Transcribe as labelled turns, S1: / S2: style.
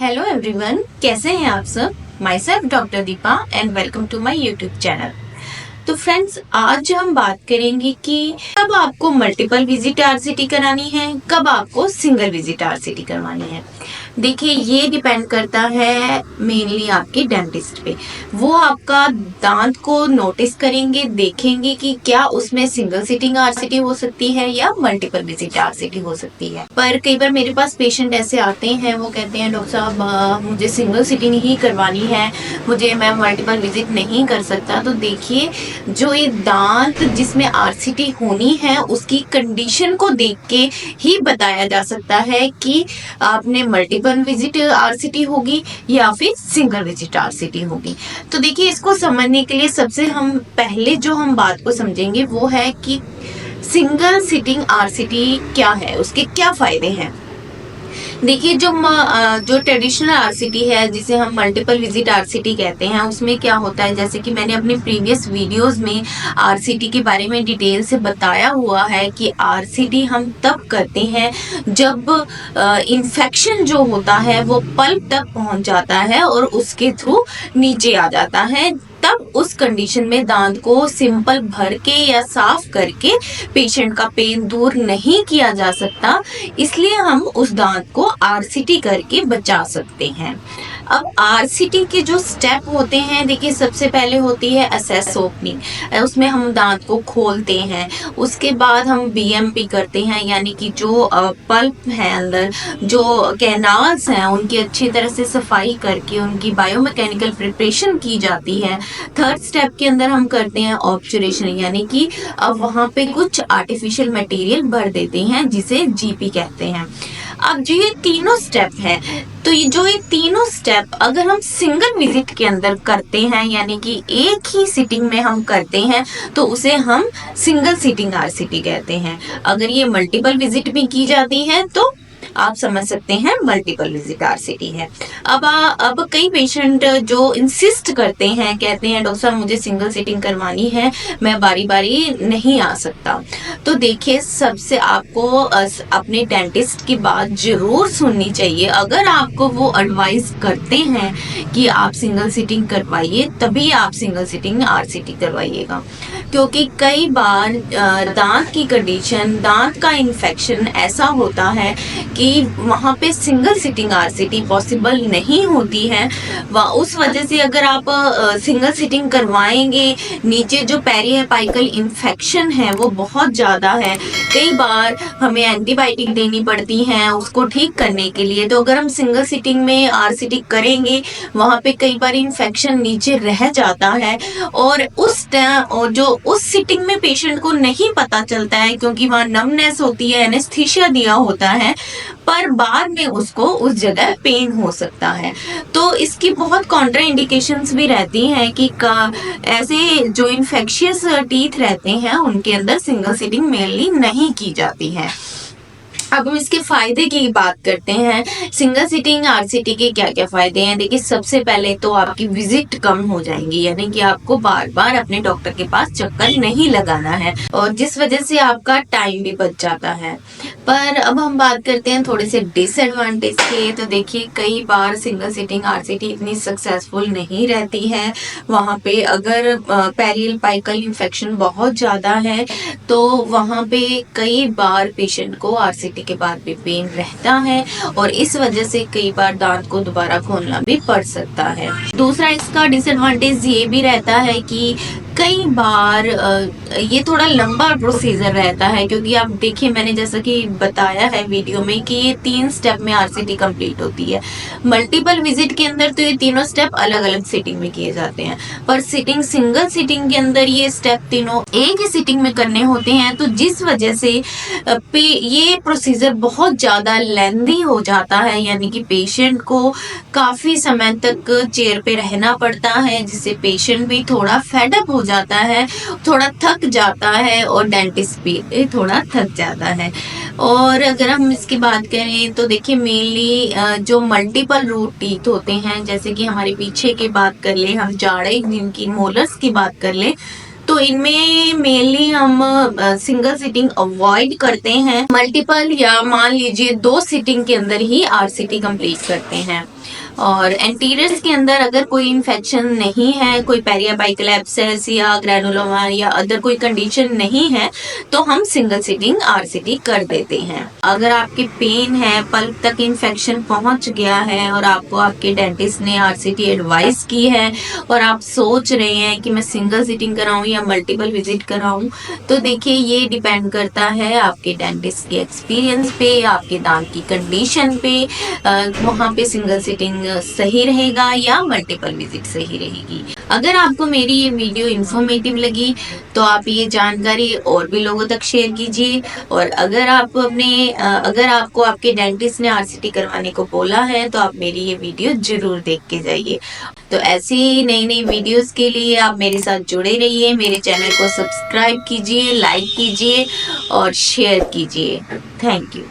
S1: Hello everyone, कैसे हैं आप सब। Myself doctor Deepa and welcome to my YouTube channel. तो फ्रेंड्स, आज हम बात करेंगे कि कब आपको मल्टीपल विजिट आरसीटी करानी है, कब आपको सिंगल विजिट आरसीटी करवानी है। देखिए, ये डिपेंड करता है मेनली आपके डेंटिस्ट पे। वो आपका दांत को नोटिस करेंगे, देखेंगे कि क्या उसमें सिंगल सिटिंग आरसीटी हो सकती है या मल्टीपल विजिट आरसीटी हो सकती है। पर कई बार मेरे पास पेशेंट ऐसे आते हैं, वो कहते हैं डॉक्टर साहब मुझे सिंगल सिटिंग ही करवानी है, मैं मल्टीपल विजिट नहीं कर सकता। तो देखिए, जो ये दांत जिसमें आरसीटी होनी है उसकी कंडीशन को देख के ही बताया जा सकता है कि आपने मल्टीपल विजिट आरसीटी होगी या फिर सिंगल विजिट आरसीटी होगी। तो देखिए, इसको समझने के लिए सबसे हम पहले जो हम बात को समझेंगे वो है कि सिंगल सिटिंग आरसीटी क्या है, उसके क्या फायदे हैं। देखिए, जो ट्रेडिशनल आरसीटी है, जिसे हम मल्टीपल विजिट आरसीटी कहते हैं, उसमें क्या होता है, जैसे कि मैंने अपने प्रीवियस वीडियोस में आरसीटी के बारे में डिटेल से बताया हुआ है कि आरसीटी हम तब करते हैं जब इन्फेक्शन जो होता है वो पल्प तक पहुंच जाता है और उसके थ्रू नीचे आ जाता है। तब उस कंडीशन में दांत को सिंपल भर के या साफ करके पेशेंट का पेन दूर नहीं किया जा सकता, इसलिए हम उस दांत को आरसीटी करके बचा सकते हैं। अब आरसीटी के जो स्टेप होते हैं, देखिए, सबसे पहले होती है असेस ओपनिंग। उसमें हम दांत को खोलते हैं, उसके बाद हम बीएमपी करते हैं, यानी कि जो पल्प है अंदर, जो कैनाल्स हैं, उनकी अच्छी तरह से सफाई करके उनकी बायोमैकेनिकल प्रिपरेशन की जाती है। थर्ड स्टेप के अंदर हम करते हैं ऑब्चुरेशन, यानी कि अब वहां पे कुछ आर्टिफिशियल मटेरियल भर देते हैं जिसे जीपी कहते हैं। अब जो ये तीनों स्टेप है, तो ये तीनों स्टेप अगर हम सिंगल विजिट के अंदर करते हैं, यानी कि एक ही सिटिंग में हम करते हैं, तो उसे हम सिंगल सिटिंग आरसीटी कहते हैं। अगर ये मल्टीपल विजिट भी की जाती है तो आप समझ सकते हैं मल्टीपल विजिट आरसीटी है। अब कई पेशेंट जो इंसिस्ट करते हैं, कहते हैं डॉक्टर साहब मुझे सिंगल सिटिंग करवानी है, मैं बारी बारी नहीं आ सकता। तो देखिए, सबसे आपको अपने डेंटिस्ट की बात जरूर सुननी चाहिए। अगर आपको वो एडवाइस करते हैं कि आप सिंगल सिटिंग करवाइए, तभी आप सिंगल सिटिंग आरसीटी करवाइएगा, क्योंकि कई बार दांत की कंडीशन, दांत का इन्फेक्शन ऐसा होता है कि वहाँ पे सिंगल सिटिंग आरसीटी पॉसिबल नहीं होती है। उस वजह से अगर आप सिंगल सिटिंग करवाएंगे, नीचे जो पेरिएपाइकल इन्फेक्शन है वो बहुत ज़्यादा है, कई बार हमें एंटीबायोटिक देनी पड़ती हैं उसको ठीक करने के लिए। तो अगर हम सिंगल सिटिंग में आरसीटी करेंगे, वहाँ पे कई बार इन्फेक्शन नीचे रह जाता है और उस सिटिंग में पेशेंट को नहीं पता चलता है, क्योंकि वहाँ नमनेस होती है, एनेस्थीसिया दिया होता है, पर बाद में उसको उस जगह पेन हो सकता है। तो इसकी बहुत कॉन्ट्रा इंडिकेशंस भी रहती हैं कि ऐसे जो इन्फेक्शियस टीथ रहते हैं उनके अंदर सिंगल सिटिंग मेनली नहीं की जाती है। अब हम इसके फायदे की बात करते हैं। सिंगल सिटिंग आरसीटी के क्या क्या फायदे हैं। देखिए, सबसे पहले तो आपकी विजिट कम हो जाएंगी, यानी कि आपको बार बार अपने डॉक्टर के पास चक्कर नहीं लगाना है, और जिस वजह से आपका टाइम भी बच जाता है। पर अब हम बात करते हैं थोड़े से डिसएडवांटेज के। तो देखिए, कई बार सिंगल सिटिंग आरसीटी इतनी सक्सेसफुल नहीं रहती है। वहाँ पे अगर पेरिएपाइकल इन्फेक्शन बहुत ज़्यादा है तो वहाँ पे कई बार पेशेंट को आरसीटी के बाद भी पेन रहता है, और इस वजह से कई बार दांत को दोबारा खोलना भी पड़ सकता है। दूसरा इसका डिसएडवांटेज ये भी रहता है कि कई बार ये थोड़ा लंबा प्रोसीजर रहता है, क्योंकि आप देखिए, मैंने जैसा कि बताया है वीडियो में कि ये 3 स्टेप में आरसीटी कंप्लीट होती है। मल्टीपल विजिट के अंदर तो ये तीनों स्टेप अलग अलग सिटिंग में किए जाते हैं, पर सिंगल सिटिंग के अंदर ये स्टेप तीनों एक ही सिटिंग में करने होते हैं। तो जिस वजह से ये प्रोसीजर बहुत ज़्यादा लेंदी हो जाता है, यानी कि पेशेंट को काफ़ी समय तक चेयर पे रहना पड़ता है, जिससे पेशेंट भी थोड़ा फेडअप हो जाता है, थोड़ा थक जाता है, और डेंटिस्ट भी थोड़ा थक जाता है। और अगर हम इसकी बात करें तो देखिए, मेनली जो मल्टीपल रूट टीथ होते हैं, जैसे कि हमारे पीछे की बात कर ले, हम जाड़े जिनकी मोलर्स की बात कर ले, तो इनमें मेनली हम सिंगल सिटिंग अवॉइड करते हैं, मल्टीपल या मान लीजिए 2 सिटिंग के अंदर ही आरसीटी कंप्लीट करते हैं। और एंटीरियर्स के अंदर अगर कोई इन्फेक्शन नहीं है, कोई पेरियापाइकल एब्सेस या ग्रैनुलोमा या अदर कोई कंडीशन नहीं है, तो हम सिंगल सिटिंग आरसीटी कर देते हैं। अगर आपके पेन है, पल्प तक इन्फेक्शन पहुंच गया है और आपको आपके डेंटिस्ट ने आरसीटी एडवाइस की है और आप सोच रहे हैं कि मैं सिंगल सिटिंग कराऊं या मल्टीपल विजिट कराऊं, तो देखिए ये डिपेंड करता है आपके डेंटिस्ट के एक्सपीरियंस पे, आपके दांत की कंडीशन पे, वहाँ पे सिंगल सिटिंग सही रहेगा या मल्टीपल विजिट सही रहेगी। अगर आपको मेरी ये वीडियो इन्फॉर्मेटिव लगी तो आप ये जानकारी और भी लोगों तक शेयर कीजिए। और अगर आपको आपके डेंटिस्ट ने आरसीटी करवाने को बोला है तो आप मेरी ये वीडियो जरूर देख के जाइए। तो ऐसी ही नई नई वीडियोस के लिए आप मेरे साथ जुड़े रहिए, मेरे चैनल को सब्सक्राइब कीजिए, लाइक कीजिए और शेयर कीजिए। Thank you.